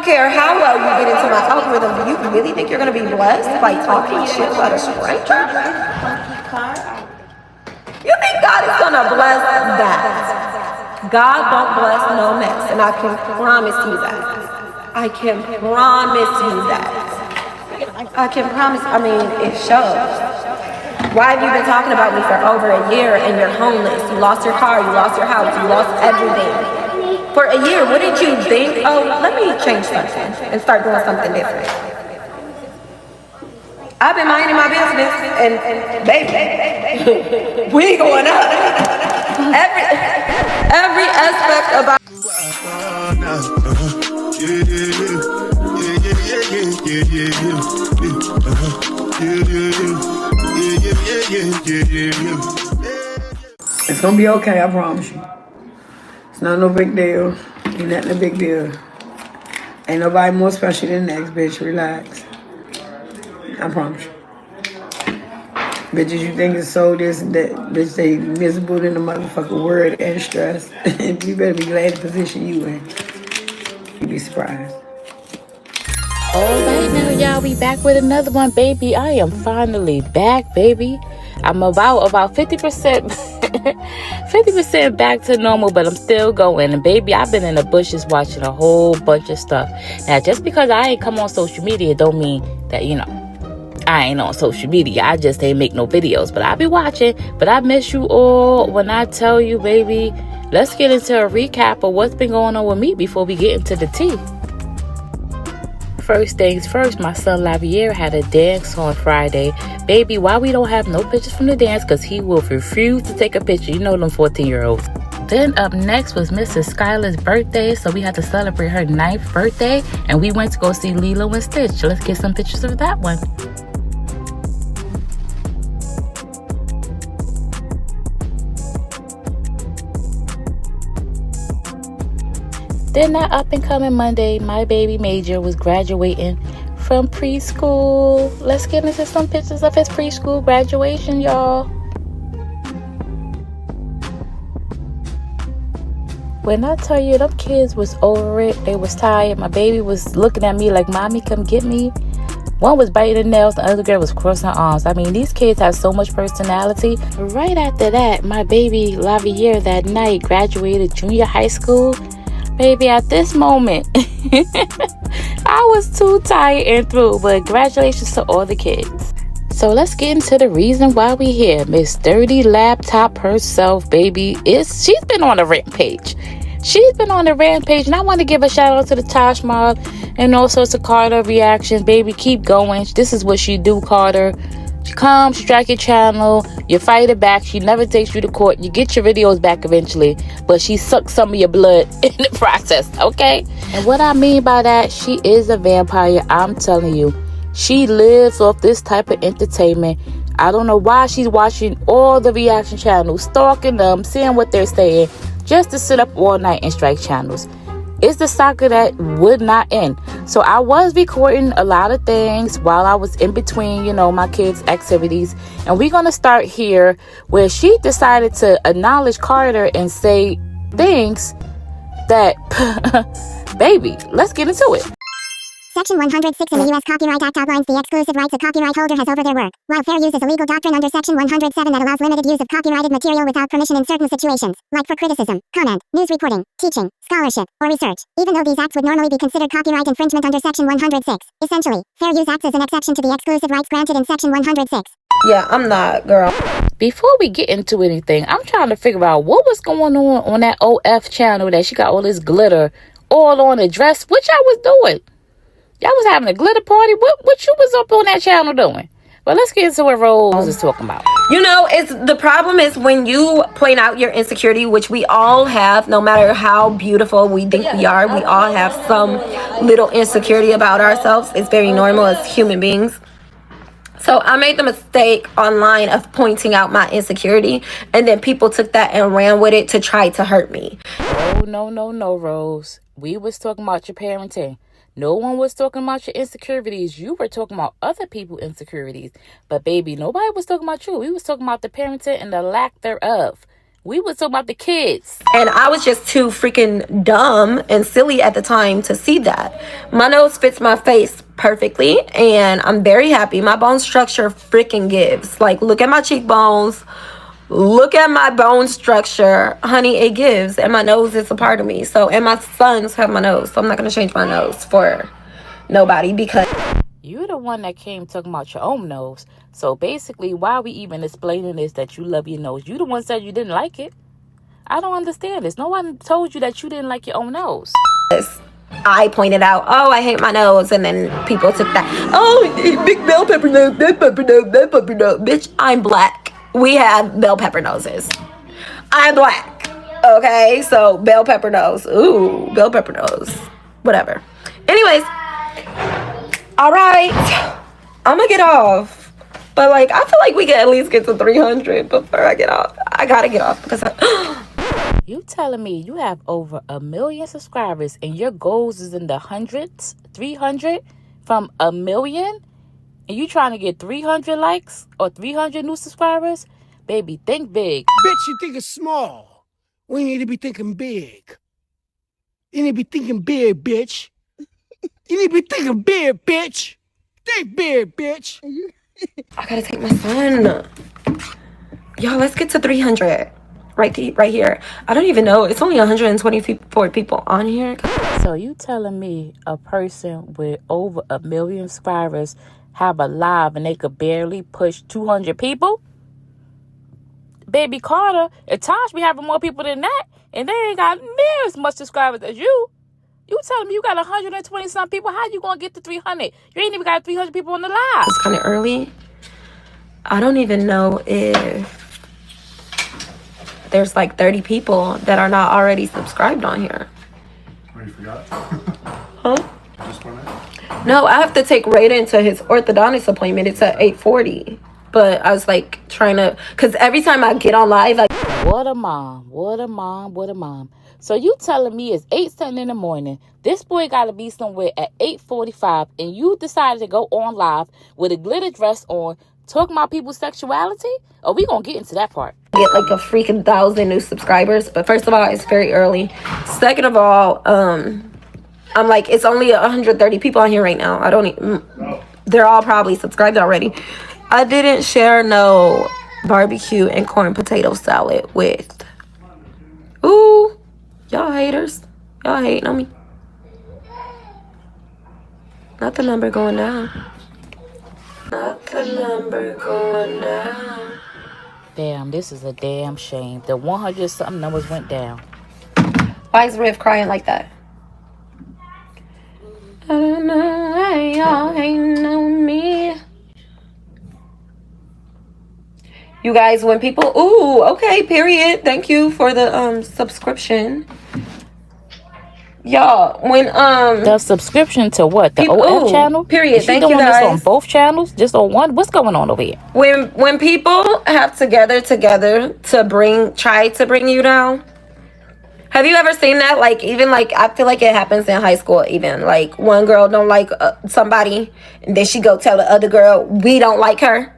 care how well you get into my algorithm. Do you really think you're gonna be blessed by talking shit about a stranger? You think God is gonna bless that? God don't bless no mess, and I can promise you that. I can promise you that. I can promise. I mean, it shows. Why have you been talking about me for over a year and you're homeless? You lost your car, you lost your house, you lost everything. For a year, what did you think? Oh, let me change something and start doing something different. I've been minding my business and baby, we going up. Every aspect about It's gonna be okay, I promise you. It's not no big deal. Ain't nothing a big deal. Ain't nobody more special than the next, bitch. Relax. I promise you. Bitches, you think it's so this and that. Bitch, they miserable in the motherfucking word and stress. You better be glad the position you in. You'd be surprised. All right, now y'all, we back with another one, baby. I am finally back, baby. I'm about 50%, 50% back to normal, but I'm still going. And baby, I've been in the bushes watching a whole bunch of stuff. Now, just because I ain't come on social media, don't mean that, I ain't on social media. I just ain't make no videos, but I be watching. But I miss you all. When I tell you, baby, let's get into a recap of what's been going on with me before we get into the tea. First things first, my son Lavier had a dance on Friday. Baby, why we don't have no pictures from the dance? Because he will refuse to take a picture. You know them 14-year-olds. Then up next was Mrs. Skylar's birthday. So we had to celebrate her 9th birthday. And we went to go see Lilo and Stitch. Let's get some pictures of that one. Then that up and coming Monday, my baby Major was graduating from preschool. Let's get into some pictures of his preschool graduation, y'all. When I tell you, them kids was over it. They was tired. My baby was looking at me like, Mommy, come get me. One was biting her nails. The other girl was crossing her arms. I mean, these kids have so much personality. Right after that, my baby Lavier that night graduated junior high school. Baby, at this moment, I was too tired and through, but congratulations to all the kids. So let's get into the reason why we here. Miss Dirty Laptop herself, baby, she's been on a rampage. She's been on a rampage, and I want to give a shout out to the Tosh Mob and all sorts of Carter reactions. Baby, keep going. This is what she do, Carter. She comes, she strike your channel, you fight it back, she never takes you to court, you get your videos back eventually, but she sucks some of your blood in the process, okay? And what I mean by that, she is a vampire, I'm telling you. She lives off this type of entertainment. I don't know why she's watching all the reaction channels, stalking them, seeing what they're saying, just to sit up all night and strike channels. It's the saga that would not end. So I was recording a lot of things while I was in between, my kids' activities. And we're going to start here where she decided to acknowledge Carter and say things that, baby, let's get into it. Section 106 in the U.S. Copyright Act outlines the exclusive rights a copyright holder has over their work, while fair use is a legal doctrine under Section 107 that allows limited use of copyrighted material without permission in certain situations, like for criticism, comment, news reporting, teaching, scholarship, or research, even though these acts would normally be considered copyright infringement under Section 106. Essentially, fair use acts as an exception to the exclusive rights granted in Section 106. Yeah, I'm not, girl. Before we get into anything, I'm trying to figure out what was going on that OF channel that she got all this glitter all on the dress. What y'all was doing? Y'all was having a glitter party? What you was up on that channel doing? But let's get into what Rose is talking about. It's the problem is when you point out your insecurity, which we all have, no matter how beautiful we think we are, we all have some little insecurity about ourselves. It's very normal as human beings. So I made the mistake online of pointing out my insecurity, and then people took that and ran with it to try to hurt me. Oh, no, Rose. We was talking about your parenting. No one was talking about your insecurities. You were talking about other people's insecurities. But baby, nobody was talking about you. We was talking about the parenting and the lack thereof. We was talking about the kids. And I was just too freaking dumb and silly at the time to see that. My nose fits my face perfectly, and I'm very happy. My bone structure freaking gives. Like, look at my cheekbones. Look at my bone structure. Honey, it gives. And my nose is a part of me. So, and my sons have my nose. So I'm not going to change my nose for nobody because... You're the one that came talking about your own nose. So basically, why are we even explaining this that you love your nose? You the one said you didn't like it. I don't understand this. No one told you that you didn't like your own nose. I pointed out, oh, I hate my nose. And then people took that. Oh, big bell pepper nose, that pepper nose, that pepper nose. Bitch, I'm black. We have bell pepper noses. I'm black. Okay, so bell pepper nose. Ooh, bell pepper nose. Whatever. Anyways. All right, I'm gonna get off, but like I feel like we can at least get to 300 before I get off. I gotta get off because You telling me you have over 1 million subscribers and your goals is in the hundreds, 300 from 1 million, and you trying to get 300 likes or 300 new subscribers? Baby, think big. Bitch, you think it's small. We need to be thinking big. You need to be thinking big, bitch. You need to be thinking big, bitch. Think big, bitch. I gotta take my son. Y'all, let's get to 300 right here. I don't even know. It's only 124 people on here. So you telling me a person with over 1 million subscribers have a live and they could barely push 200 people? Baby Carter, at times we having more people than that, and they ain't got near as much subscribers as you. You telling me you got 120 some people? How you gonna get to 300? You ain't even got 300 people on the live. It's kind of early. I don't even know if there's like 30 people that are not already subscribed on here. Oh, you forgot? Huh? Just one minute? No, I have to take Raiden to his orthodontist appointment. It's at 8:40. But I was like trying to, because every time I get on live, like, what a mom, what a mom, what a mom. So you telling me it's 8 something in the morning. This boy got to be somewhere at 8:45, and you decided to go on live with a glitter dress on, talking about people's sexuality? Oh, we gonna get into that part. Get like a freaking 1,000 new subscribers. But first of all, it's very early. Second of all, I'm like, it's only 130 people on here right now. I don't even, they're all probably subscribed already. I didn't share no barbecue and corn potato salad with. Ooh, y'all haters. Y'all hating on me. Not the number going down. Not the number going down. Damn, this is a damn shame. The 100 something numbers went down. Why is Riv crying like that? I don't know why y'all hating on me. You guys, when people, ooh, okay, period. Thank you for the subscription. Y'all, when the subscription to what? The people, OF channel? Period. Is she Thank doing you guys. this on both channels? Just on one? What's going on over here? When people have together to try to bring you down. Have you ever seen that? Like, even like, I feel like it happens in high school even. Like, one girl don't like somebody, and then she go tell the other girl, we don't like her.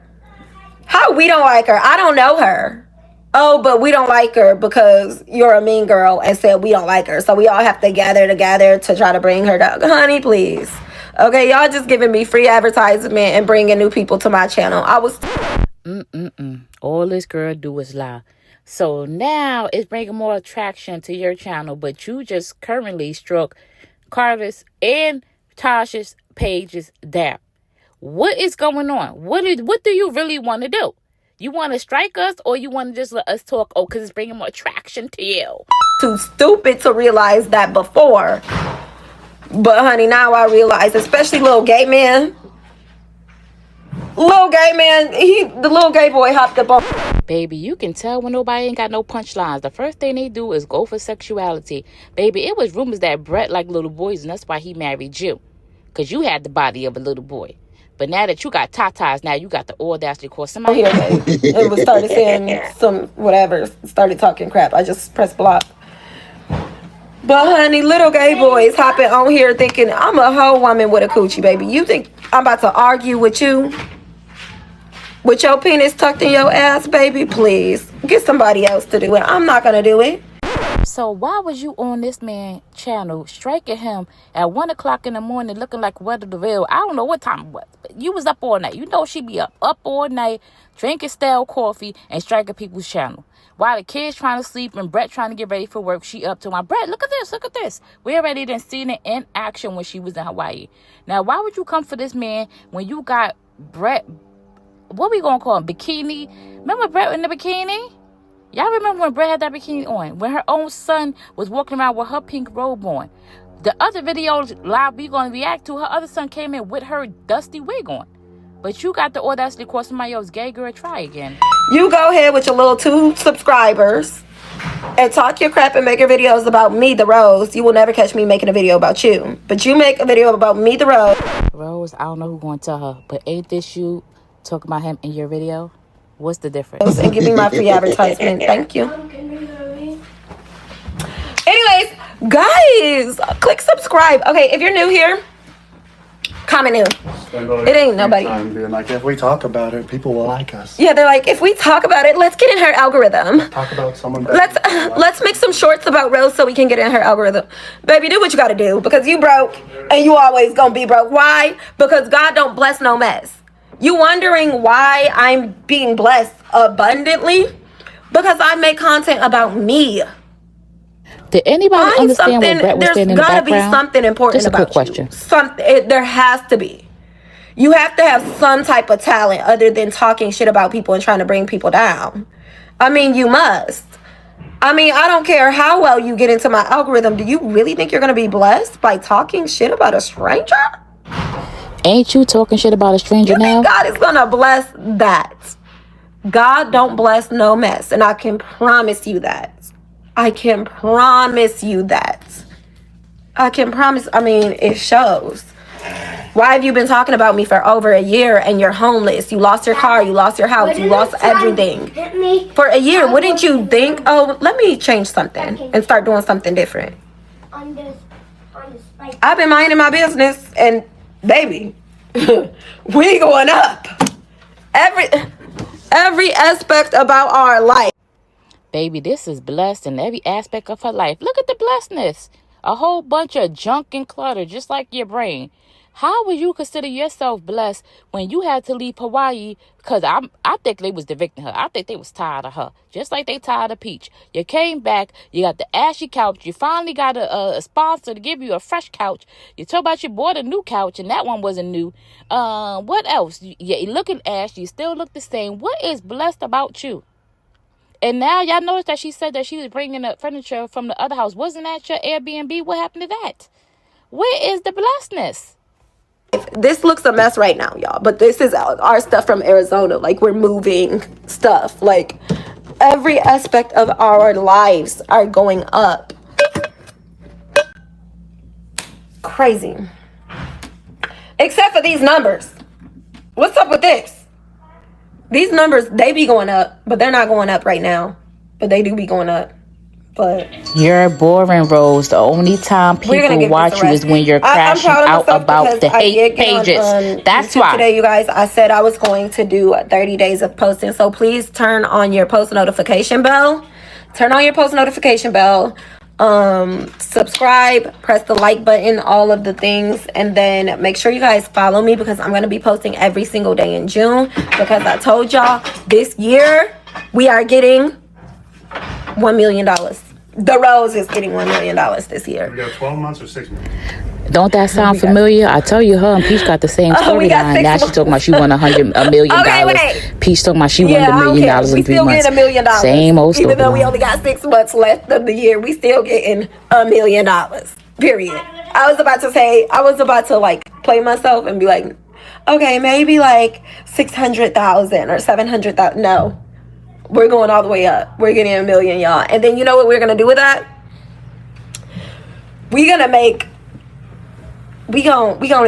How we don't like her? I don't know her. Oh, but we don't like her because you're a mean girl and said we don't like her. So we all have to gather together to try to bring her down. Honey, please. Okay, y'all just giving me free advertisement and bringing new people to my channel. I was... All this girl do is lie. So now it's bringing more attraction to your channel, but you just currently struck Carter's and Tasha's pages down. What is going on? What do you really want to do? You want to strike us, or you want to just let us talk? Oh, because it's bringing more attraction to you. Too stupid to realize that before. But honey, now I realize, especially little gay man. Little gay man, the little gay boy hopped up on. Baby, you can tell when nobody ain't got no punchlines. The first thing they do is go for sexuality. Baby, it was rumors that Brett liked little boys, and that's why he married you. Because you had the body of a little boy. But now that you got tatas, now you got the audacity to call somebody. It was started saying some whatever, started talking crap. I just pressed block. But honey, little gay boys hopping on here thinking I'm a whole woman with a coochie, baby. You think I'm about to argue with you? With your penis tucked in your ass, baby? Please. Get somebody else to do it. I'm not gonna do it. So why was you on this man channel striking him at 1 o'clock in the morning looking like Weather the Veil? I don't know what time it was, but you was up all night. You know she be up all night drinking stale coffee and striking people's channel. While the kids trying to sleep and Brett trying to get ready for work, she up to my Brett, look at this. We already done seen it in action when she was in Hawaii. Now why would you come for this man when you got Brett, what we gonna call him, bikini? Remember Brett in the bikini? Y'all remember when Brett had that bikini on? When her own son was walking around with her pink robe on. The other video live we going to react to, her other son came in with her dusty wig on. But you got the audacity to call somebody else gay, girl, try again. You go ahead with your little 2 subscribers and talk your crap and make your videos about me, the Rose. You will never catch me making a video about you. But you make a video about me, the Rose. Rose, I don't know who going to tell her, but ain't this you talking about him in your video? What's the difference? And give me my free advertisement. Thank you. Anyways, guys, click subscribe. Okay, if you're new here, comment new. It ain't nobody. Time being like, if we talk about it, people will like us. Yeah, they're like, if we talk about it, let's get in her algorithm. Talk about someone. Let's make some shorts about Rose so we can get in her algorithm. Baby, do what you gotta do because you broke and you always gonna be broke. Why? Because God don't bless no mess. You wondering why I'm being blessed abundantly? Because I make content about me. Did anybody understand what Brett was saying in the background? There's gotta be something important about Just a quick question. Something, there has to be. You have to have some type of talent other than talking shit about people and trying to bring people down. I mean, you must. I mean, I don't care how well you get into my algorithm. Do you really think you're gonna be blessed by talking shit about a stranger? Ain't you talking shit about a stranger now? You think God is gonna bless that? God don't bless no mess, and I can promise you that. I can promise you that. I can promise. I mean, it shows. Why have you been talking about me for over a year and you're homeless? You lost your car, you lost your house, you lost everything. For a year, wouldn't you think, oh, let me change something and start doing something different? I've been minding my business and baby, we going up. Every aspect about our life. Baby, this is blessed in every aspect of her life. Look at the blessedness. A whole bunch of junk and clutter, just like your brain. How would you consider yourself blessed when you had to leave Hawaii? Because I think they was evicting her. I think they was tired of her. Just like they tired of Peach. You came back. You got the ashy couch. You finally got a sponsor to give you a fresh couch. You told about you bought a new couch and that one wasn't new. What else? You looking ashy. You still look the same. What is blessed about you? And now y'all notice that she said that she was bringing up furniture from the other house. Wasn't that your Airbnb? What happened to that? Where is the blessedness? This looks a mess right now, y'all. But this is our stuff from Arizona. Like, we're moving stuff. Like, every aspect of our lives are going up. Crazy. Except for these numbers. What's up with this? These numbers, they be going up, but they're not going up right now. But they do be going up. But you're boring, Rose. The only time people watch you is when you're crashing out about the hate pages. That's why. Today, you guys, I said I was going to do 30 days of posting. So please turn on your post notification bell. Turn on your post notification bell. Subscribe, press the like button, all of the things, and then make sure you guys follow me because I'm going to be posting every single day in June because I told y'all this year we are getting $1 million. The Rose is getting $1 million this year. We got 12 months or 6 months. Don't that sound familiar? I tell you, her and Peach got the same storyline. Now she's talking about she won $1 million. Okay, Peach talking about she won $1 million in 3 months. We still getting $1 million. Same old story. Even though we only got 6 months left of the year, we still getting $1 million. Period. I was about to like play myself and be like, okay, maybe like 600,000 or 700,000. No, we're going all the way up. We're getting $1 million, y'all. And then you know what we're gonna do with that? We gonna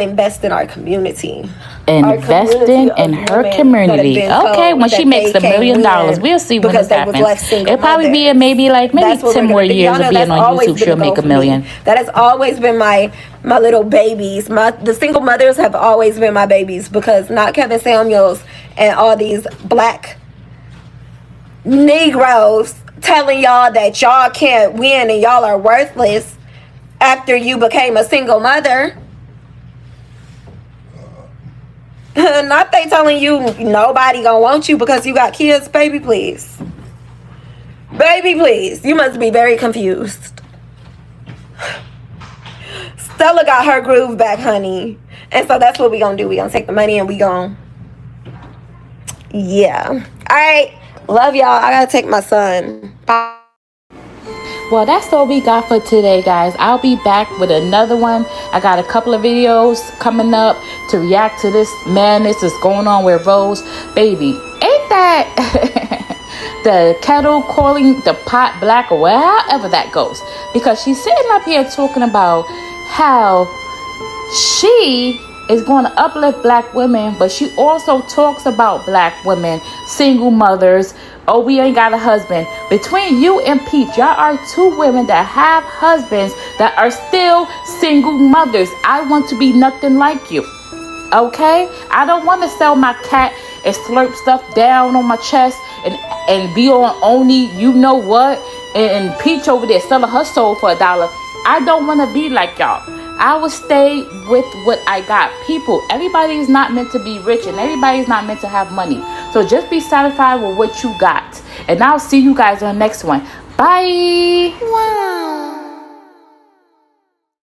invest in our community. Investing in her community. Okay, when she makes $1 million, we'll see when this happens. It'll probably be maybe 10 more years of being on YouTube. She'll make $1 million. That has always been my little babies. The single mothers have always been my babies because not Kevin Samuels and all these black Negroes telling y'all that y'all can't win and y'all are worthless after you became a single mother. Not they telling you nobody gonna want you because you got kids. Baby, please. Baby, please. You must be very confused. Stella got her groove back, honey. And so that's what we gonna do. We gonna take the money and we gonna... Yeah. Alright. Love y'all. I gotta take my son. Bye. Well, that's all we got for today, guys. I'll be back with another one. I got a couple of videos coming up to react to this madness that's going on with Rose. Baby, ain't that the kettle calling the pot black, or however that goes? Because she's sitting up here talking about how she is going to uplift black women, but she also talks about black women, single mothers. Oh, we ain't got a husband. Between you and Peach, y'all are two women that have husbands that are still single mothers. I want to be nothing like you. Okay? I don't want to sell my cat and slurp stuff down on my chest and be on only you know what, and Peach over there selling her soul for $1. I don't want to be like y'all. I will stay with what I got. People, everybody is not meant to be rich and everybody is not meant to have money. So just be satisfied with what you got. And I'll see you guys on the next one. Bye. Wow.